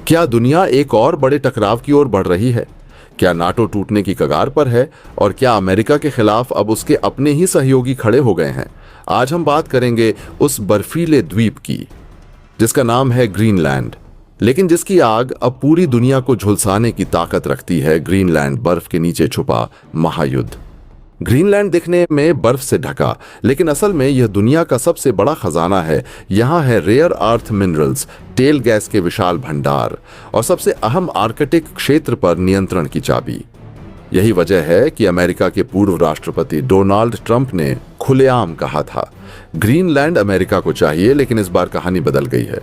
क्या दुनिया एक और बड़े टकराव की ओर बढ़ रही है? क्या नाटो टूटने की कगार पर है? और क्या अमेरिका के खिलाफ अब उसके अपने ही सहयोगी खड़े हो गए हैं? आज हम बात करेंगे उस बर्फीले द्वीप की जिसका नाम है ग्रीनलैंड, लेकिन जिसकी आग अब पूरी दुनिया को झुलसाने की ताकत रखती है। ग्रीनलैंड, बर्फ के नीचे छुपा महायुद्ध। ग्रीनलैंड दिखने में बर्फ से ढका, लेकिन असल में यह दुनिया का सबसे बड़ा खजाना है। यहाँ है रेयर अर्थ मिनरल्स, तेल गैस के विशाल भंडार और सबसे अहम आर्कटिक क्षेत्र पर नियंत्रण की चाबी। यही वजह है कि अमेरिका के पूर्व राष्ट्रपति डोनाल्ड ट्रंप ने खुलेआम कहा था, ग्रीनलैंड अमेरिका को चाहिए। लेकिन इस बार कहानी बदल गई है।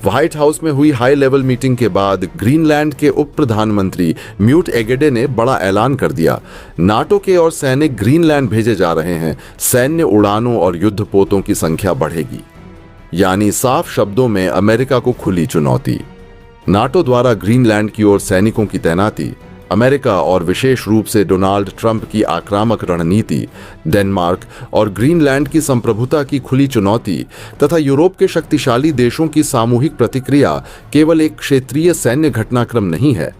व्हाइट हाउस में हुई हाई लेवल मीटिंग के बाद ग्रीनलैंड के उप प्रधानमंत्री म्यूट एगेडे ने बड़ा ऐलान कर दिया, नाटो के और सैनिक ग्रीनलैंड भेजे जा रहे हैं। सैन्य उड़ानों और युद्धपोतों की संख्या बढ़ेगी। यानी साफ शब्दों में अमेरिका को खुली चुनौती। नाटो द्वारा ग्रीनलैंड की ओर सैनिकों की तैनाती, अमेरिका और विशेष रूप से डोनाल्ड ट्रंप की आक्रामक रणनीति, डेनमार्क और ग्रीनलैंड की संप्रभुता की खुली चुनौती तथा यूरोप के शक्तिशाली देशों की सामूहिक प्रतिक्रिया केवल एक क्षेत्रीय सैन्य घटनाक्रम नहीं है,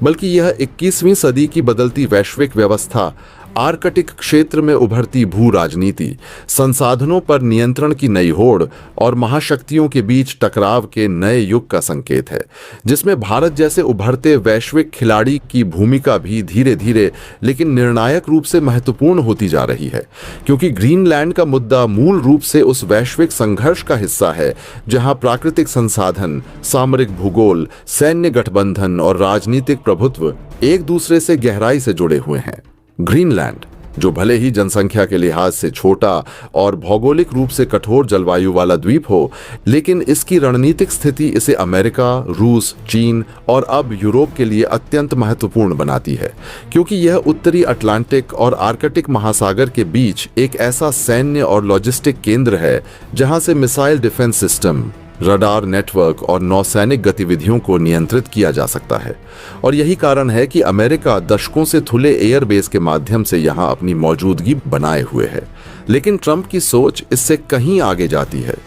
बल्कि यह 21वीं सदी की बदलती वैश्विक व्यवस्था, आर्कटिक क्षेत्र में उभरती भू राजनीति, संसाधनों पर नियंत्रण की नई होड़ और महाशक्तियों के बीच टकराव के नए युग का संकेत है, जिसमें भारत जैसे उभरते वैश्विक खिलाड़ी की भूमिका भी धीरे धीरे लेकिन निर्णायक रूप से महत्वपूर्ण होती जा रही है। क्योंकि ग्रीनलैंड का मुद्दा मूल रूप से उस वैश्विक संघर्ष का हिस्सा है जहां प्राकृतिक संसाधन, सामरिक भूगोल, सैन्य गठबंधन और राजनीतिक प्रभुत्व एक दूसरे से गहराई से जुड़े हुए हैं। ग्रीनलैंड, जो भले ही जनसंख्या के लिहाज से छोटा और भौगोलिक रूप से कठोर जलवायु वाला द्वीप हो, लेकिन इसकी रणनीतिक स्थिति इसे अमेरिका, रूस, चीन और अब यूरोप के लिए अत्यंत महत्वपूर्ण बनाती है। क्योंकि यह उत्तरी अटलांटिक और आर्कटिक महासागर के बीच एक ऐसा सैन्य और लॉजिस्टिक केंद्र है जहां से missile defence system, radar network और नौसैनिक गतिविधियों को नियंत्रित किया जा सकता है। और यही कारण है कि अमेरिका दशकों से खुले एयरबेस के माध्यम से यहां अपनी मौजूदगी बनाए हुए है। लेकिन ट्रंप की सोच इससे कहीं आगे जाती है।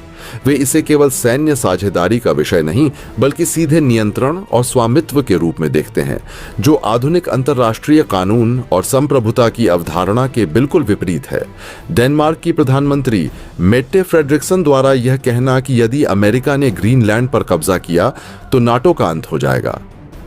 वे इसे केवल सैन्य साझेदारी का विषय नहीं, बल्कि सीधे नियंत्रण और स्वामित्व के रूप में देखते हैं, जो आधुनिक अंतर्राष्ट्रीय कानून और संप्रभुता की अवधारणा के बिल्कुल विपरीत है। डेनमार्क की प्रधानमंत्री मेट्टे फ्रेडरिक्सन द्वारा यह कहना कि यदि अमेरिका ने ग्रीनलैंड पर कब्जा किया तो नाटो का अंत हो जाएगा,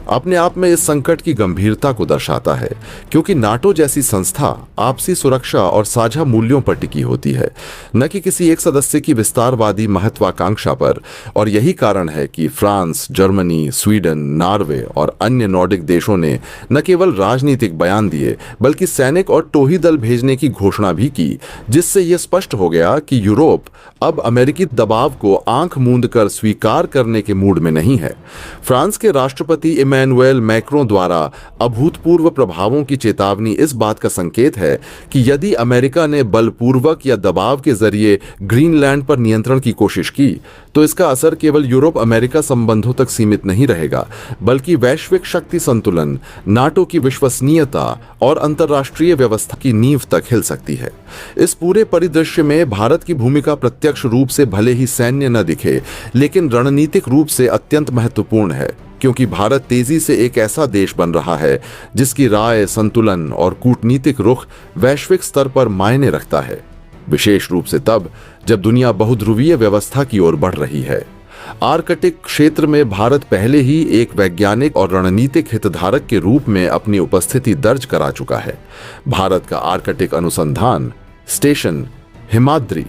अपने आप में इस संकट की गंभीरता को दर्शाता है। क्योंकि नाटो जैसी संस्था आपसी सुरक्षा और साझा मूल्यों पर टिकी होती है, न कि किसी एक सदस्य की विस्तारवादी महत्वाकांक्षा पर। और यही कारण है कि फ्रांस, जर्मनी, स्वीडन, नॉर्वे और अन्य नॉर्डिक देशों ने न केवल राजनीतिक बयान दिए, बल्कि सैनिक और टोही दल भेजने की घोषणा भी की, जिससे यह स्पष्ट हो गया कि यूरोप अब अमेरिकी दबाव को आंख मूंद कर स्वीकार करने के मूड में नहीं है। फ्रांस के राष्ट्रपति इमैनुएल मैक्रों द्वारा अभूतपूर्व प्रभावों की चेतावनी इस बात का संकेत है कि यदि अमेरिका ने बलपूर्वक या दबाव के जरिए ग्रीनलैंड पर नियंत्रण की कोशिश की, तो इसका असर केवल यूरोप अमेरिका संबंधों तक सीमित नहीं रहेगा, बल्कि वैश्विक शक्ति संतुलन, नाटो की विश्वसनीयता और अंतर्राष्ट्रीय व्यवस्था की नींव तक हिल सकती है। इस पूरे परिदृश्य में भारत की भूमिका प्रत्यक्ष रूप से भले ही सैन्य न दिखे, लेकिन रणनीतिक रूप से अत्यंत महत्वपूर्ण है। क्योंकि भारत तेजी से एक ऐसा देश बन रहा है जिसकी राय, संतुलन और कूटनीतिक रुख वैश्विक स्तर पर मायने रखता है, विशेष रूप से तब जब दुनिया बहुध्रुवीय व्यवस्था की ओर बढ़ रही है। आर्कटिक क्षेत्र में भारत पहले ही एक वैज्ञानिक और रणनीतिक हितधारक के रूप में अपनी उपस्थिति दर्ज करा चुका है। भारत का आर्कटिक अनुसंधान स्टेशन हिमाद्री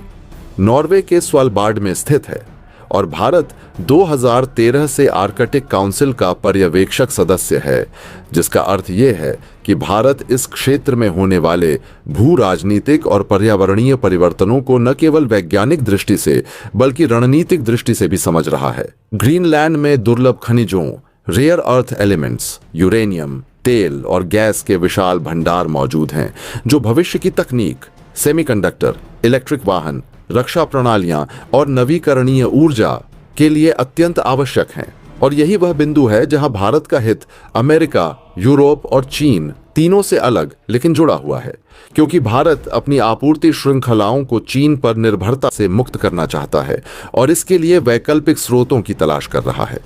नॉर्वे के स्वालबार्ड में स्थित है और भारत 2013 से आर्कटिक काउंसिल का पर्यवेक्षक सदस्य है, जिसका अर्थ यह है कि भारत इस क्षेत्र में होने वाले भू राजनीतिक और पर्यावरणीय परिवर्तनों को न केवल वैज्ञानिक दृष्टि से बल्कि रणनीतिक दृष्टि से भी समझ रहा है। ग्रीनलैंड में दुर्लभ खनिजों, रेयर अर्थ एलिमेंट्स, यूरेनियम, तेल और गैस के विशाल भंडार मौजूद हैं, जो भविष्य की तकनीक, सेमीकंडक्टर, इलेक्ट्रिक वाहन, रक्षा प्रणालियां और नवीकरणीय ऊर्जा के लिए अत्यंत आवश्यक हैं। और यही वह बिंदु है जहां भारत का हित अमेरिका, यूरोप और चीन तीनों से अलग लेकिन जुड़ा हुआ है, क्योंकि भारत अपनी आपूर्ति श्रृंखलाओं को चीन पर निर्भरता से मुक्त करना चाहता है और इसके लिए वैकल्पिक स्रोतों की तलाश कर रहा है।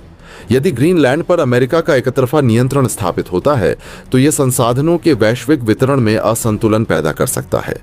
यदि ग्रीनलैंड पर अमेरिका का एकतरफा नियंत्रण स्थापित होता है तो यह संसाधनों के वैश्विक वितरण में असंतुलन पैदा कर सकता है,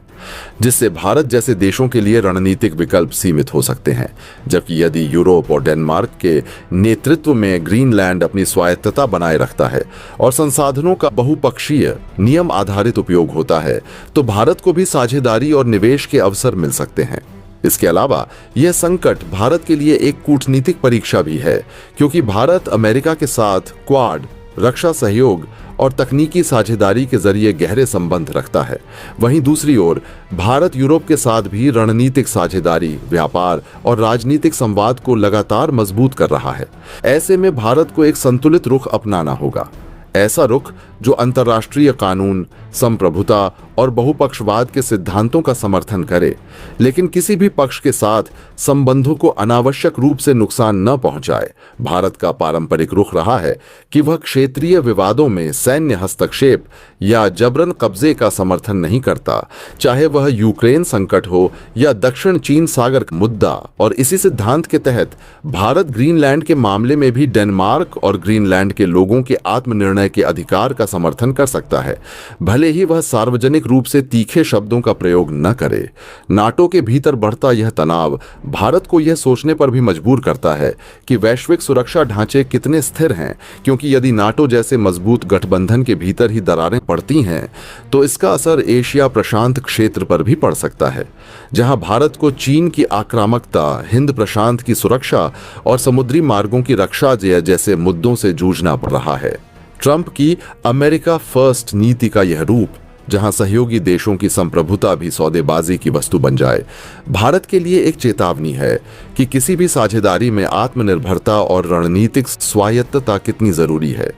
जिससे भारत जैसे देशों के लिए रणनीतिक विकल्प सीमित हो सकते हैं। जबकि यदि यूरोप और डेनमार्क के नेतृत्व में ग्रीनलैंड अपनी स्वायत्तता बनाए रखता है और संसाधनों का बहुपक्षीय नियम आधारित उपयोग होता है तो भारत को भी साझेदारी और निवेश के अवसर मिल सकते हैं। इसके अलावा यह संकट भारत के लिए एक कूटनीतिक परीक्षा भी है, क्योंकि भारत अमेरिका के साथ क्वाड, रक्षा सहयोग और तकनीकी साझेदारी के जरिए गहरे संबंध रखता है। वहीं दूसरी ओर भारत यूरोप के साथ भी रणनीतिक साझेदारी, व्यापार और राजनीतिक संवाद को लगातार मजबूत कर रहा है। ऐसे में भारत को एक संतुलित रुख अपनाना होगा, ऐसा रुख जो अंतर्राष्ट्रीय कानून, संप्रभुता और बहुपक्षवाद के सिद्धांतों का समर्थन करे, लेकिन किसी भी पक्ष के साथ संबंधों को अनावश्यक रूप से नुकसान न पहुंचाए। भारत का पारंपरिक रुख रहा है कि वह क्षेत्रीय विवादों में सैन्य हस्तक्षेप या जबरन कब्जे का समर्थन नहीं करता, चाहे वह यूक्रेन संकट हो या दक्षिण चीन सागर का मुद्दा। और इसी सिद्धांत के तहत भारत ग्रीनलैंड के मामले में भी डेनमार्क और ग्रीनलैंड के लोगों के आत्मनिर्णय के अधिकार का समर्थन कर सकता है, भले ही वह सार्वजनिक रूप से तीखे शब्दों का प्रयोग न करे। नाटो के भीतर बढ़ता यह तनाव भारत को यह सोचने पर भी मजबूर करता है कि वैश्विक सुरक्षा ढांचे कितने स्थिर हैं, क्योंकि यदि नाटो जैसे मजबूत गठबंधन के भीतर ही दरारें पड़ती हैं तो इसका असर एशिया प्रशांत क्षेत्र पर भी पड़ सकता है, जहां भारत को चीन की आक्रामकता, हिंद प्रशांत की सुरक्षा और समुद्री मार्गों की रक्षा जैसे मुद्दों से जूझना पड़ रहा है। ट्रंप की अमेरिका फर्स्ट नीति का यह रूप, जहां सहयोगी देशों की संप्रभुता भी सौदेबाजी की वस्तु बन जाए, भारत के लिए एक चेतावनी है कि किसी भी साझेदारी में आत्मनिर्भरता और रणनीतिक स्वायत्तता कितनी जरूरी है।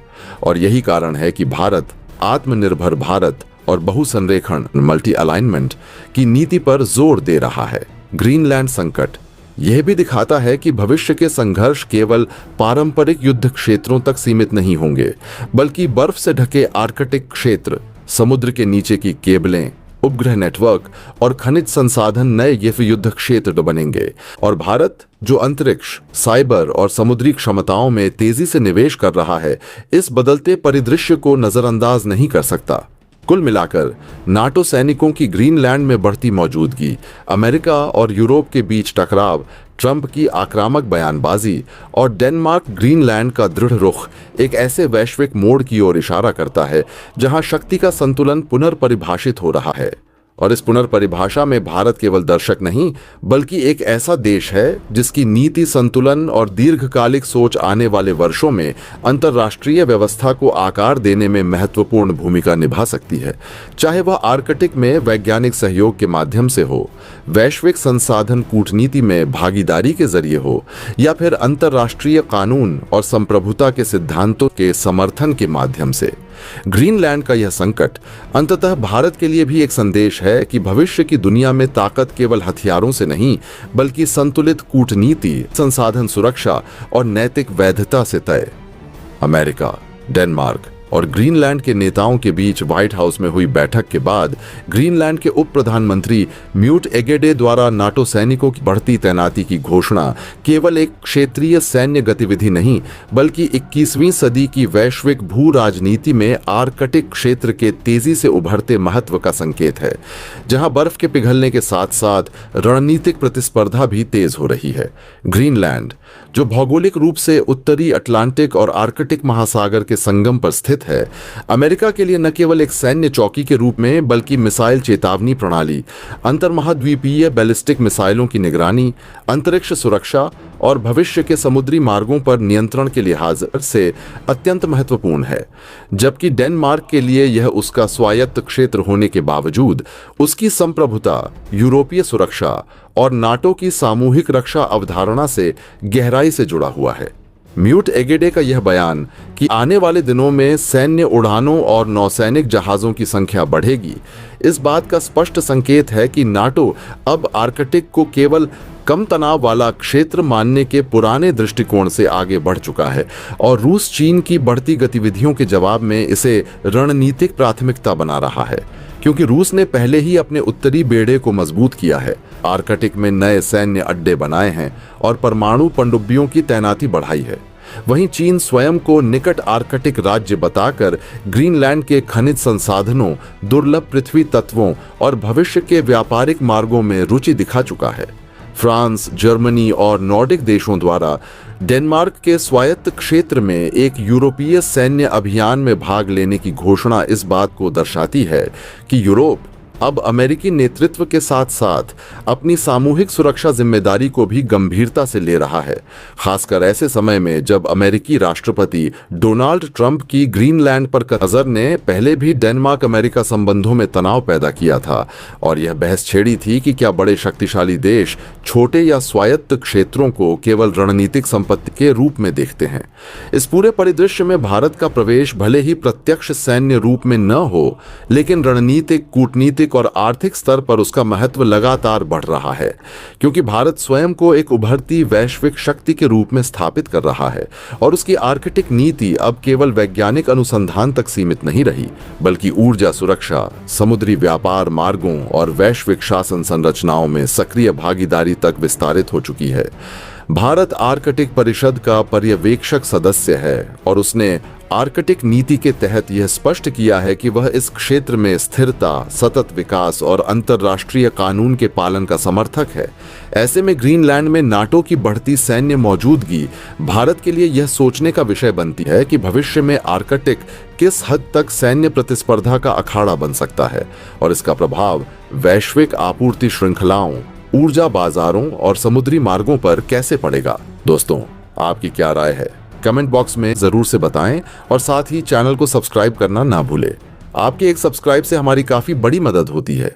और यही कारण है कि भारत आत्मनिर्भर भारत और बहुसंरेखण मल्टी अलाइनमेंट की नीति पर जोर दे रहा है। ग्रीनलैंड संकट यह भी दिखाता है कि भविष्य के संघर्ष केवल पारंपरिक युद्ध क्षेत्रों तक सीमित नहीं होंगे, बल्कि बर्फ से ढके आर्कटिक क्षेत्र, समुद्र के नीचे की केबलें, उपग्रह नेटवर्क और खनिज संसाधन नए युद्ध क्षेत्र बनेंगे। और भारत जो अंतरिक्ष, साइबर और समुद्री क्षमताओं में तेजी से निवेश कर रहा है, इस बदलते परिदृश्य को नजरअंदाज नहीं कर सकता। कुल मिलाकर नाटो सैनिकों की ग्रीनलैंड में बढ़ती मौजूदगी, अमेरिका और यूरोप के बीच टकराव, ट्रंप की आक्रामक बयानबाजी और डेनमार्क ग्रीनलैंड का दृढ़ रुख एक ऐसे वैश्विक मोड़ की ओर इशारा करता है जहां शक्ति का संतुलन पुनर्परिभाषित हो रहा है। और इस पुनर्परिभाषा में भारत केवल दर्शक नहीं, बल्कि एक ऐसा देश है जिसकी नीति संतुलन और दीर्घकालिक सोच आने वाले वर्षों में अंतर्राष्ट्रीय व्यवस्था को आकार देने में महत्वपूर्ण भूमिका निभा सकती है, चाहे वह आर्कटिक में वैज्ञानिक सहयोग के माध्यम से हो, वैश्विक संसाधन कूटनीति में भागीदारी के जरिए हो, या फिर अंतर्राष्ट्रीय कानून और संप्रभुता के सिद्धांतों के समर्थन के माध्यम से। ग्रीनलैंड का यह संकट अंततः भारत के लिए भी एक संदेश है कि भविष्य की दुनिया में ताकत केवल हथियारों से नहीं, बल्कि संतुलित कूटनीति, संसाधन सुरक्षा और नैतिक वैधता से तय। अमेरिका, डेनमार्क और ग्रीनलैंड के नेताओं के बीच व्हाइट हाउस में हुई बैठक के बाद ग्रीनलैंड के उप प्रधानमंत्री म्यूट एगेडे द्वारा नाटो सैनिकों की बढ़ती तैनाती की घोषणा केवल एक क्षेत्रीय सैन्य गतिविधि नहीं, बल्कि 21वीं सदी की वैश्विक भू राजनीति में आर्कटिक क्षेत्र के तेजी से उभरते महत्व का संकेत है, जहां बर्फ के पिघलने के साथ साथ रणनीतिक प्रतिस्पर्धा भी तेज हो रही है। ग्रीनलैंड, जो भौगोलिक रूप से उत्तरी अटलांटिक और आर्कटिक महासागर के संगम पर स्थित है, अमेरिका के लिए न केवल एक सैन्य चौकी के रूप में, बल्कि मिसाइल चेतावनी प्रणाली, अंतर्महाद्वीपीय बैलिस्टिक मिसाइलों की निगरानी, अंतरिक्ष सुरक्षा और भविष्य के समुद्री मार्गों पर नियंत्रण के लिहाज से अत्यंत महत्वपूर्ण है। जबकि डेनमार्क के लिए यह उसका स्वायत्त क्षेत्र होने के बावजूद उसकी संप्रभुता, यूरोपीय सुरक्षा और नाटो की सामूहिक रक्षा अवधारणा से गहराई से जुड़ा हुआ है। म्यूट एगेडे का यह बयान कि आने वाले दिनों में सैन्य उड़ानों और नौसैनिक जहाजों की संख्या बढ़ेगी, इस बात का स्पष्ट संकेत है कि नाटो अब आर्कटिक को केवल कम तनाव वाला क्षेत्र मानने के पुराने दृष्टिकोण से आगे बढ़ चुका है और रूस चीन की बढ़ती गतिविधियों के जवाब में इसे रणनीतिक प्राथमिकता बना रहा है, क्योंकि रूस ने पहले ही अपने उत्तरी बेड़े को मजबूत किया है, आर्कटिक में नए सैन्य अड्डे बनाए हैं और परमाणु पनडुब्बियों की तैनाती बढ़ाई है। वहीं चीन स्वयं को निकट आर्कटिक राज्य बताकर ग्रीनलैंड के खनिज संसाधनों, दुर्लभ पृथ्वी तत्वों और भविष्य के व्यापारिक मार्गों में रुचि दिखा चुका है। फ्रांस, जर्मनी और नॉर्डिक देशों द्वारा डेनमार्क के स्वायत्त क्षेत्र में एक यूरोपीय सैन्य अभियान में भाग लेने की घोषणा इस बात को दर्शाती है कि यूरोप अब अमेरिकी नेतृत्व के साथ साथ अपनी सामूहिक सुरक्षा जिम्मेदारी को भी गंभीरता से ले रहा है, खासकर ऐसे समय में जब अमेरिकी राष्ट्रपति डोनाल्ड ट्रंप की ग्रीनलैंड पर नजर ने पहले भी डेनमार्क अमेरिका संबंधों में तनाव पैदा किया था और यह बहस छेड़ी थी कि क्या बड़े शक्तिशाली देश छोटे या स्वायत्त क्षेत्रों को केवल रणनीतिक संपत्ति के रूप में देखते हैं। इस पूरे परिदृश्य में भारत का प्रवेश भले ही प्रत्यक्ष सैन्य रूप में न हो, लेकिन रणनीतिक, कूटनीतिक और आर्थिक स्तर पर उसका महत्व लगातार बढ़ रहा है, क्योंकि भारत स्वयं को एक उभरती वैश्विक शक्ति के रूप में स्थापित कर रहा है और उसकी आर्कटिक नीति अब केवल वैज्ञानिक अनुसंधान तक सीमित नहीं रही, बल्कि ऊर्जा सुरक्षा, समुद्री व्यापार मार्गों और वैश्विक शासन संरचनाओं में सक्रिय भागीदारी तक विस्तारित हो चुकी है। भारत आर्कटिक परिषद का पर्यवेक्षक सदस्य है और उसने आर्कटिक नीति के तहत यह स्पष्ट किया है कि वह इस क्षेत्र में स्थिरता, सतत विकास और अंतर्राष्ट्रीय कानून के पालन का समर्थक है। ऐसे में ग्रीनलैंड में नाटो की बढ़ती सैन्य मौजूदगी भारत के लिए यह सोचने का विषय बनती है कि भविष्य में आर्कटिक किस हद तक सैन्य प्रतिस्पर्धा का अखाड़ा बन सकता है और इसका प्रभाव वैश्विक आपूर्ति श्रृंखलाओं, ऊर्जा बाजारों और समुद्री मार्गों पर कैसे पड़ेगा। दोस्तों, आपकी क्या राय है? कमेंट बॉक्स में जरूर से बताएं और साथ ही चैनल को सब्सक्राइब करना ना भूलें। आपके एक सब्सक्राइब से हमारी काफी बड़ी मदद होती है।